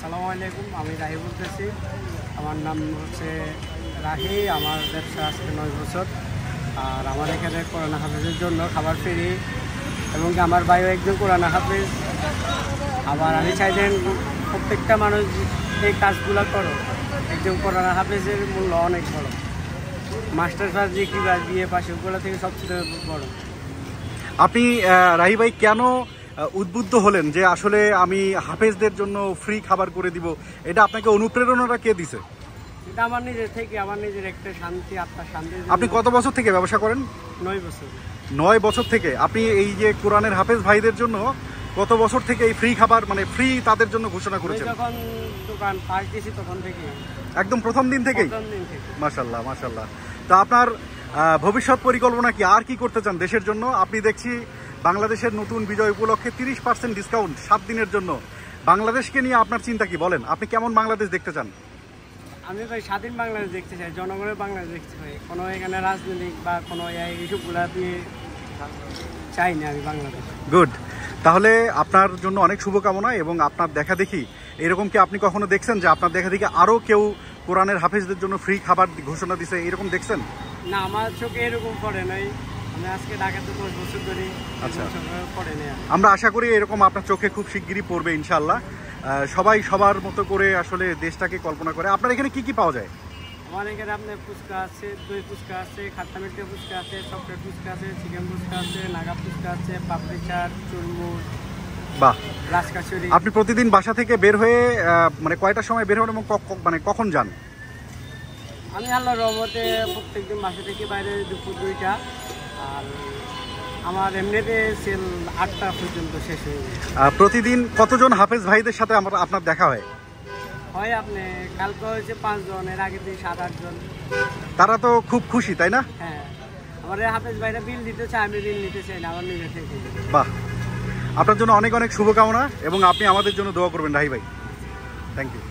আসসালামু আলাইকুম, আমি রাহি বলতেছি। আমার নাম হচ্ছে রাহি। আমার ব্যবসা আজকে 9 বছর। আর আমার এখানে কোরআন হাফেজের জন্য খাবার ফ্রি, এবং আমার ভাইও একজন কোরআন হাফেজ। আবার আমি চাইলেন প্রত্যেকটা মানুষ এই কাজগুলো করো। একজন কোরআন হাফেজের মূল্য অনেক বড়। মাস্টার ক্লাস দিয়ে কি বিয়ে পাশে ওগুলো থেকে সবচেয়ে বড়। আপনি রাহি ভাই কেন উদ্বুদ্ধ হলেন যে আসলে আমি হাফেজদের জন্য ফ্রি খাবার করে দিব? এটা আপনাকে অনুপ্রেরণাটা কে দিছে? এটা আমার নিজের থেকে, আমার নিজের একটা শান্তি, আত্মার শান্তি। আপনি কত বছর থেকে ব্যবসা করেন? 9 বছর। 9 বছর থেকে। আপনি এই যে কোরআনের হাফেজ ভাইদের জন্য কত বছর থেকে এই ফ্রি খাবার মানে ফ্রি তাদের জন্য ঘোষণা করেছেন? যখন দোকান ফার্স্ট দিয়েছি তখন থেকে, একদম প্রথম দিন থেকেই? মাশাআল্লাহ মাশাআল্লাহ। তো আপনার ভবিষ্যৎ পরিকল্পনা কি? আর কি করতে চান দেশের জন্য? আপনি দেখছি বাংলাদেশের নতুন বিজয় উপলক্ষে 30% ডিসকাউন্ট 7 দিনের জন্য। বাংলাদেশকে নিয়ে আপনার চিন্তা কি? বলেন, আপনি কেমন বাংলাদেশ দেখতে চান? আমি ভাই স্বাধীন বাংলাদেশ দেখতে চাই, জনগণের বাংলাদেশ দেখতে চাই। কোনো এখানে রাজনৈতিক বা কোনো এইসবগুলা দিয়ে চাই না আমি বাংলাদেশ। গুড। তাহলে আপনার জন্য অনেক শুভকামনা। এবং আপনার দেখা দেখি এরকম কি আপনি কখনো দেখছেন যে আপনার দেখা দেখি আরও কেউ কোরআনের হাফেজদের জন্য ফ্রি খাবার ঘোষণা দিছে, এরকম দেখছেন? না, আমার চোখে এরকম পড়ে নাই। আমি আজকে ঢাকাতে 10 বছর ধরে। আচ্ছা, পড়ে নাই। আমরা আশা করি এরকম আপনার চোখে খুব শিগগিরই পড়বে ইনশাআল্লাহ। সবাই সবার মতো করে আসলে দেশটাকে কল্পনা করে। আপনার এখানে কি কি পাওয়া যায়? আমার এখানে আপনার ফুচকা আছে, দই ফুচকা আছে, খাট্টা মিঠা ফুচকা আছে, চকলেট ফুচকা আছে, চিকেন ফুচকা আছে, নাগা ফুচকা আছে, পাপড়ি চাট, চুরমুর। বাহ। রাজকাচুরি। আপনি প্রতিদিন বাসা থেকে বের হয়ে মানে কয়টার সময় বের হন এবং মানে কখন যান? আমি আল্লাহর রহমতে প্রত্যেকদিন বাসা থেকে বাইরে দুপুর 2টা। আর আমার এমনিতে সেল 8টা পর্যন্ত শেষ হয়ে যায়। প্রতিদিন কতজন হাফেজ ভাইদের সাথে আপনার দেখা হয়? হয় আপনি কালকে হয়েছে 5 জন, এর আগের দিন 7-8 জন। তারা তো খুব খুশি, তাই না? হ্যাঁ, আমার হাফেজ ভাইরা বিল দিতে চায়, আমি বিল নিতে চাই না, আমার নিজে থেকে। বাহ। আপনার জন্য অনেক অনেক শুভকামনা এবং আপনি আমাদের জন্য দোয়া করবেন রাহি ভাই। Thank you.